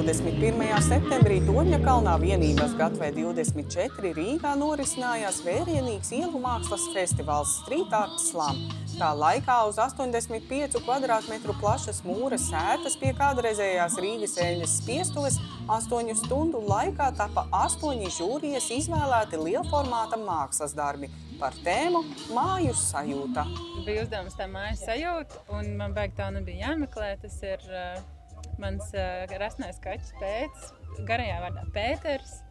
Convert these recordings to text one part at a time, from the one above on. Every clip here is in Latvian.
21. septembrī Torņakalnā vienības gatavē 24 Rīgā norisinājās vērienīgs ielu mākslas festivāls Street Art Slam. Tā laikā uz 85 kvadrātmetru plašas mūra sētas pie kādreizējās Rīgas eļļas spiestuves 8 stundu laikā tapa 8 žūrijas izvēlēti lielformāta mākslas darbi par tēmu māju sajūta. Bija uzdevums tā mājas sajūta, un man baigi tā nebija jāmeklē. Tas ir mans rasnais kaķis Pēters, garajā vārdā Pēters.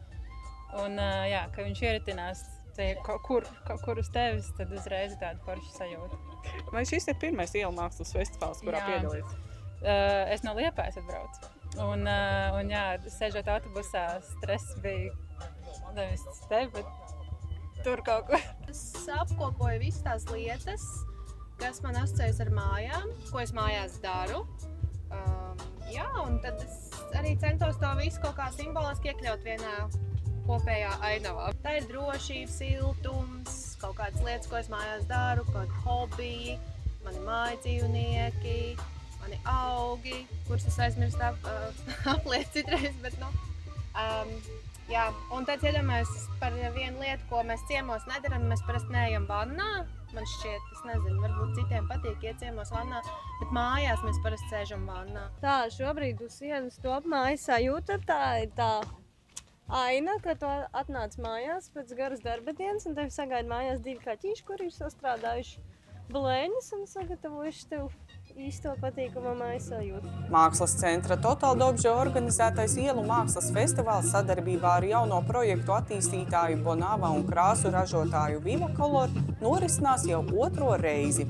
Un, jā, ka viņš ieritinās kaut kur uz tevis, tad uzreiz ir tāda forša sajūta. Vai šis ir pirmais ielu mākslas festivāls, kurā piedalīts? Es no Liepājas atbraucu. Un jā, sēžot autobusā, stress bija nevis tevi, bet tur kaut ko. Es apkopoju visas tās lietas, kas man asociējas ar mājām, ko es mājās daru. Jā, un tad es arī centos to visu kaut kā simboliski iekļaut vienā kopējā ainavā. Tā ir drošība, siltums, kaut kādas lietas, ko es mājās daru, kaut kādi hobiji, mani māju dzīvnieki, mani augi, kurus es aizmirstu apliet citreiz, bet jā, un tad iedomājos par vienu lietu, ko mēs ciemos nedaram, mēs parasti neejam vannā. Man šķiet, es nezinu, varbūt citiem patīk iet ciemos vannā, bet mājās mēs parasti sēžam vannā. Tā, šobrīd uz sienas top mājas sajūta, tā ir tā aina, ka tu atnāc mājās pēc garas darba dienas un tevi sagaida mājās 2 kaķīši, kuri ir sastrādājuši blēņas un sagatavojuši tev īsto patīkamo mājas sajūtu. Mākslas centra Total Dobža organizētais ielu mākslas festivāls sadarbībā ar jauno projektu attīstītāju Bonava un krāsu ražotāju Vivacolor norisinās jau 2. reizi.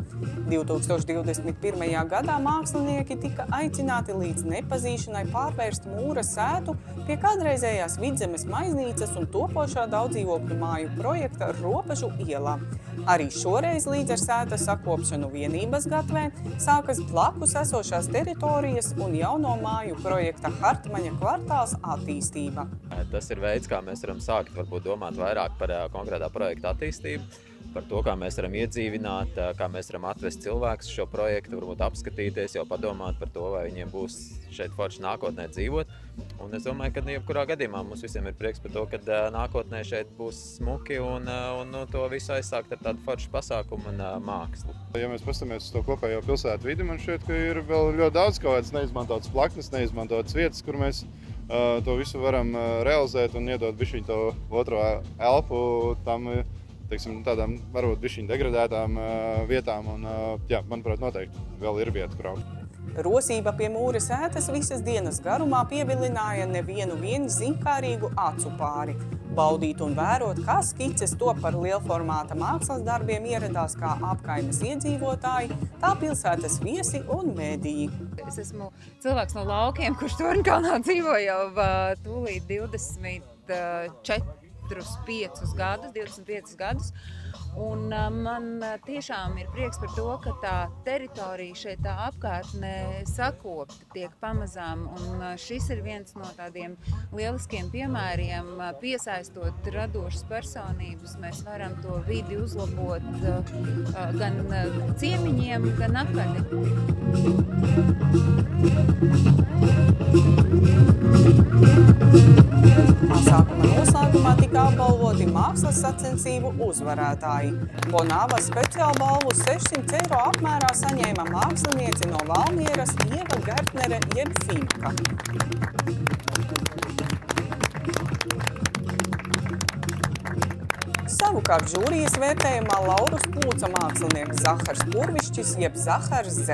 2021. gadā mākslinieki tika aicināti līdz nepazīšanai pārvērst mūra sētu pie kādreizējās Vidzemes maiznīcas un topošā daudzdzīvokļu māju projekta Robežu ielā. Arī šoreiz līdz ar sētas sakopšanu vienības gatavē sākas blakus esošās teritorijas un jauno māju projekta Hartmaņa kvartāls attīstība. Tas ir veids, kā mēs varam sākt varbūt domāt vairāk par konkrētā projekta attīstību, par to, kā mēs varam iedzīvināt, kā mēs varam atvest cilvēkus šo projektu, varbūt apskatīties, jau padomāt par to, vai viņiem būs šeit forši nākotnē dzīvot. Un es domāju, ka jebkurā gadījumā mums visiem ir prieks par to, ka nākotnē šeit būs smuki un to visu aizsākt ar tādu foršu pasākumu un mākslu. Ja mēs pastamies uz to kopējo pilsētu vidi, man šķiet, ka ir vēl ļoti daudz kaut kādas neizmantotas plaknes, neizmantotas vietas, kur mēs to visu varam realizēt un iedot bišķiņ to otro elpu tam, teiksim, tādām varbūt bišķiņ degradētām vietām. Un, jā, manuprāt, noteikti vēl ir vieta, kur augt. Rosība pie mūra sētas visas dienas garumā pievilināja nevienu zinkārīgu acu pāri. Baudīt un vērot, kā skices top par lielformāta mākslas darbiem ieradās kā apkaimes iedzīvotāji, tā pilsētas viesi un mediji. Es esmu cilvēks no laukiem, kurš Torņakalnā dzīvo jau tūlīt 25 gadus. Un man tiešām ir prieks par to, ka tā teritorija šeit, tā apkārtne sakopta tiek pamazām. Un šis ir viens no tādiem lieliskiem piemēriem, piesaistot radošas personības. Mēs varam to vidi uzlabot gan ciemiņiem, gan apkārtni. Pasākuma noslēgumā tika apbalvoti mākslas sacensību uzvarētāji. Bonava speciālu balvu 600 eiro apmērā saņēma mākslinieci no Valmieras Ieva Gartnere jeb Finka. Savukārt žūrijas vērtējumā laurus plūca mākslinieks Zahars Purvišķis jeb Zahars Z,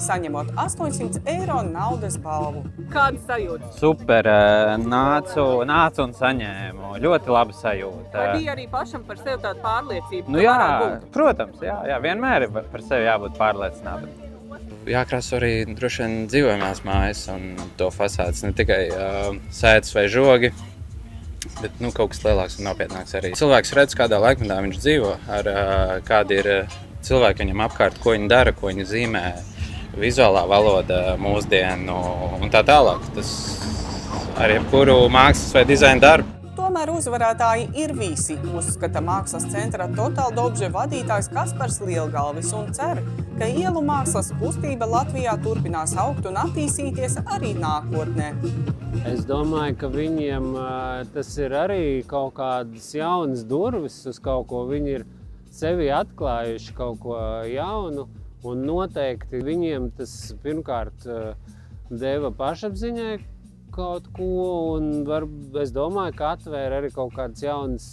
saņemot 800 eiro naudas balvu. Kāda sajūta? Super, nācu un saņēmu. Ļoti laba sajūta. Vai bija arī pašam par sevi tāda pārliecība? Nu jā, protams, jā, vienmēr ir par sevi jābūt pārliecinātam. Jākrāso arī droši vien dzīvojamās mājas un to fasādes, ne tikai sētas vai žogi, bet kaut kas lielāks un nopietnāks arī. Cilvēks redz, kādā laikmetā viņš dzīvo, ar kādi ir cilvēki viņam apkārt, ko viņi dara, ko viņi zīmē, vizuālā valoda, mūsdienu un tā tālāk. Tas ar jebkuru mākslas vai dizaina darbu. Tomēr Tomēr uzvarētāji ir visi, uzskata Mākslas centra Total Dobže vadītājs Kaspars Lielgalvis un cer, ka ielu mākslas kustība Latvijā turpinās augt un attīstīties arī nākotnē. Es domāju, ka viņiem tas ir arī kaut kādas jaunas durvis uz kaut ko. Viņi ir sevi atklājuši kaut ko jaunu, un noteikti viņiem tas pirmkārt deva pašapziņai kaut ko, un es domāju, ka atvēra arī kaut kādas jaunas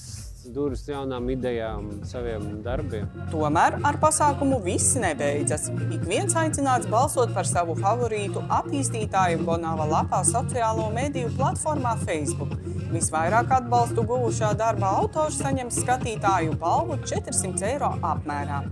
durvis jaunām idejām, saviem darbiem. Tomēr ar pasākumu viss nebeidzas. Ik viens aicināts balsot par savu favorītu attīstītāju Bonava lapā sociālo mediju platformā Facebook. Visvairāk atbalstu guvušā darba autors saņems skatītāju balvu 400 € apmērā.